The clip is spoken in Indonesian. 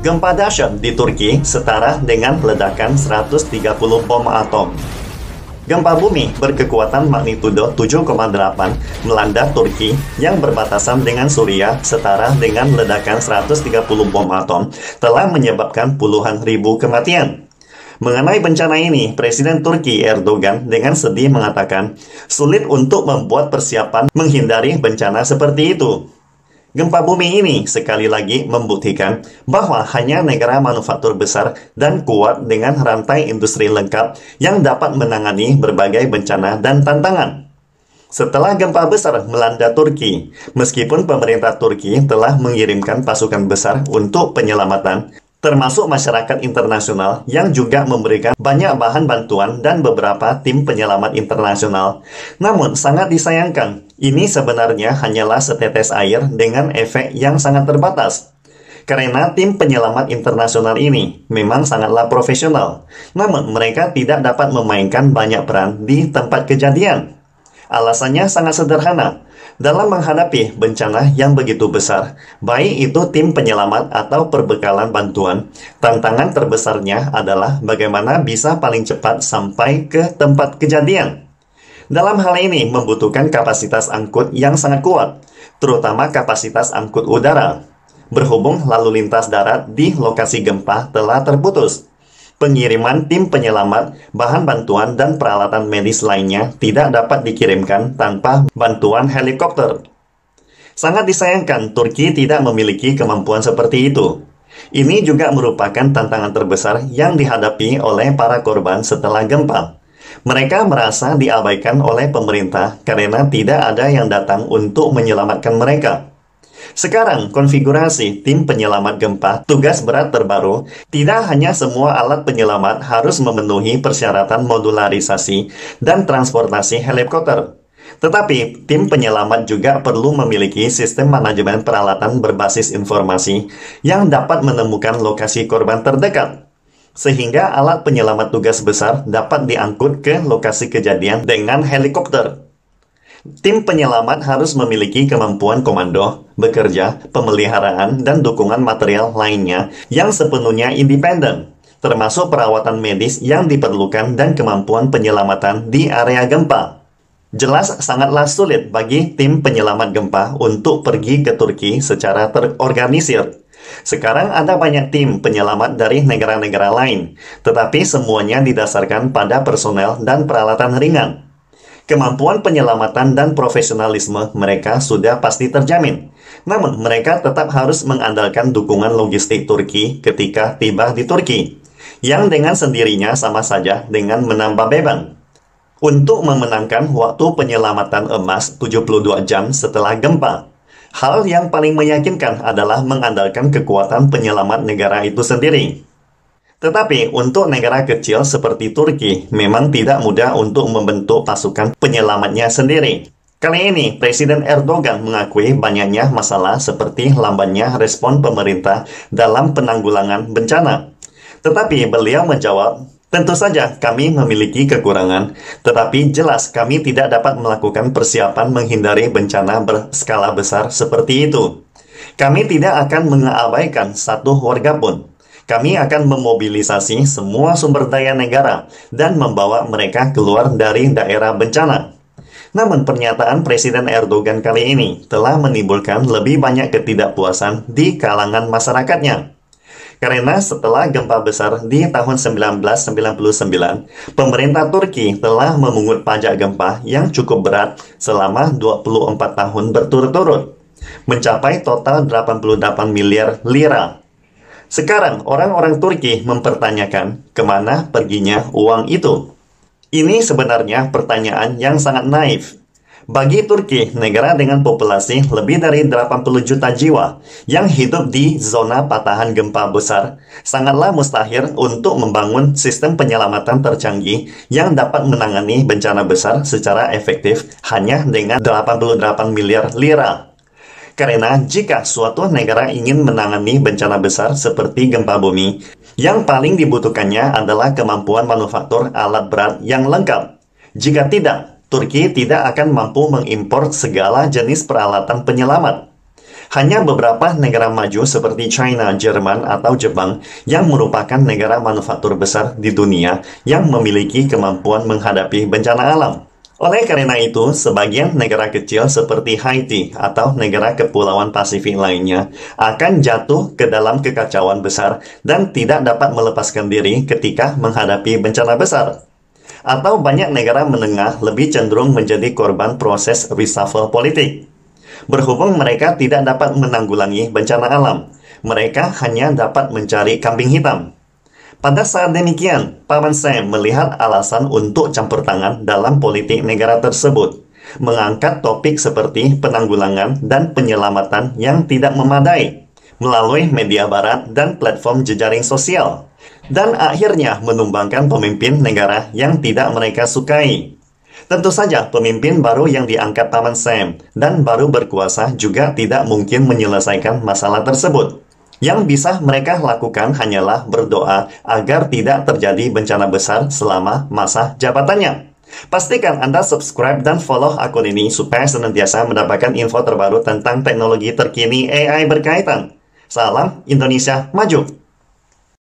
Gempa dahsyat di Turki setara dengan ledakan 130 bom atom. Gempa bumi berkekuatan magnitudo 7,8 melanda Turki yang berbatasan dengan Suriah setara dengan ledakan 130 bom atom telah menyebabkan puluhan ribu kematian. Mengenai bencana ini, Presiden Turki Erdogan dengan sedih mengatakan sulit untuk membuat persiapan menghindari bencana seperti itu. Gempa bumi ini sekali lagi membuktikan bahwa hanya negara manufaktur besar dan kuat dengan rantai industri lengkap yang dapat menangani berbagai bencana dan tantangan. Setelah gempa besar melanda Turki, meskipun pemerintah Turki telah mengirimkan pasukan besar untuk penyelamatan, termasuk masyarakat internasional yang juga memberikan banyak bahan bantuan dan beberapa tim penyelamat internasional. Namun, sangat disayangkan, ini sebenarnya hanyalah setetes air dengan efek yang sangat terbatas. Karena tim penyelamat internasional ini memang sangatlah profesional, namun mereka tidak dapat memainkan banyak peran di tempat kejadian. Alasannya sangat sederhana. Dalam menghadapi bencana yang begitu besar, baik itu tim penyelamat atau perbekalan bantuan, tantangan terbesarnya adalah bagaimana bisa paling cepat sampai ke tempat kejadian. Dalam hal ini membutuhkan kapasitas angkut yang sangat kuat, terutama kapasitas angkut udara. Berhubung lalu lintas darat di lokasi gempa telah terputus, pengiriman tim penyelamat, bahan bantuan, dan peralatan medis lainnya tidak dapat dikirimkan tanpa bantuan helikopter. Sangat disayangkan Turki tidak memiliki kemampuan seperti itu. Ini juga merupakan tantangan terbesar yang dihadapi oleh para korban setelah gempa. Mereka merasa diabaikan oleh pemerintah karena tidak ada yang datang untuk menyelamatkan mereka. Sekarang, konfigurasi tim penyelamat gempa, tugas berat terbaru, tidak hanya semua alat penyelamat harus memenuhi persyaratan modularisasi dan transportasi helikopter. Tetapi, tim penyelamat juga perlu memiliki sistem manajemen peralatan berbasis informasi yang dapat menemukan lokasi korban terdekat, sehingga alat penyelamat tugas besar dapat diangkut ke lokasi kejadian dengan helikopter. Tim penyelamat harus memiliki kemampuan komando, bekerja, pemeliharaan, dan dukungan material lainnya yang sepenuhnya independen, termasuk perawatan medis yang diperlukan dan kemampuan penyelamatan di area gempa. Jelas sangatlah sulit bagi tim penyelamat gempa untuk pergi ke Turki secara terorganisir. Sekarang ada banyak tim penyelamat dari negara-negara lain, tetapi semuanya didasarkan pada personel dan peralatan ringan. Kemampuan penyelamatan dan profesionalisme mereka sudah pasti terjamin. Namun, mereka tetap harus mengandalkan dukungan logistik Turki ketika tiba di Turki, yang dengan sendirinya sama saja dengan menambah beban. Untuk memenangkan waktu penyelamatan emas 72 jam setelah gempa, hal yang paling meyakinkan adalah mengandalkan kekuatan penyelamat negara itu sendiri. Tetapi untuk negara kecil seperti Turki memang tidak mudah untuk membentuk pasukan penyelamatnya sendiri. Kali ini Presiden Erdogan mengakui banyaknya masalah seperti lambannya respon pemerintah dalam penanggulangan bencana. Tetapi beliau menjawab, tentu saja kami memiliki kekurangan, tetapi jelas kami tidak dapat melakukan persiapan menghindari bencana berskala besar seperti itu. Kami tidak akan mengabaikan satu warga pun. Kami akan memobilisasi semua sumber daya negara dan membawa mereka keluar dari daerah bencana. Namun pernyataan Presiden Erdogan kali ini telah menimbulkan lebih banyak ketidakpuasan di kalangan masyarakatnya. Karena setelah gempa besar di tahun 1999, pemerintah Turki telah memungut pajak gempa yang cukup berat selama 24 tahun berturut-turut, mencapai total 88 miliar lira. Sekarang, orang-orang Turki mempertanyakan kemana perginya uang itu. Ini sebenarnya pertanyaan yang sangat naif. Bagi Turki, negara dengan populasi lebih dari 80 juta jiwa yang hidup di zona patahan gempa besar, sangatlah mustahil untuk membangun sistem penyelamatan tercanggih yang dapat menangani bencana besar secara efektif hanya dengan 88 miliar lira. Karena jika suatu negara ingin menangani bencana besar seperti gempa bumi, yang paling dibutuhkannya adalah kemampuan manufaktur alat berat yang lengkap. Jika tidak, Turki tidak akan mampu mengimpor segala jenis peralatan penyelamat. Hanya beberapa negara maju seperti China, Jerman, atau Jepang yang merupakan negara manufaktur besar di dunia yang memiliki kemampuan menghadapi bencana alam. Oleh karena itu, sebagian negara kecil seperti Haiti atau negara kepulauan Pasifik lainnya akan jatuh ke dalam kekacauan besar dan tidak dapat melepaskan diri ketika menghadapi bencana besar. Atau banyak negara menengah lebih cenderung menjadi korban proses reshuffle politik. Berhubung mereka tidak dapat menanggulangi bencana alam, mereka hanya dapat mencari kambing hitam. Pada saat demikian, Paman Sam melihat alasan untuk campur tangan dalam politik negara tersebut, mengangkat topik seperti penanggulangan dan penyelamatan yang tidak memadai melalui media barat dan platform jejaring sosial, dan akhirnya menumbangkan pemimpin negara yang tidak mereka sukai. Tentu saja pemimpin baru yang diangkat Paman Sam dan baru berkuasa juga tidak mungkin menyelesaikan masalah tersebut. Yang bisa mereka lakukan hanyalah berdoa agar tidak terjadi bencana besar selama masa jabatannya. Pastikan Anda subscribe dan follow akun ini supaya senantiasa mendapatkan info terbaru tentang teknologi terkini AI berkaitan. Salam Indonesia Maju!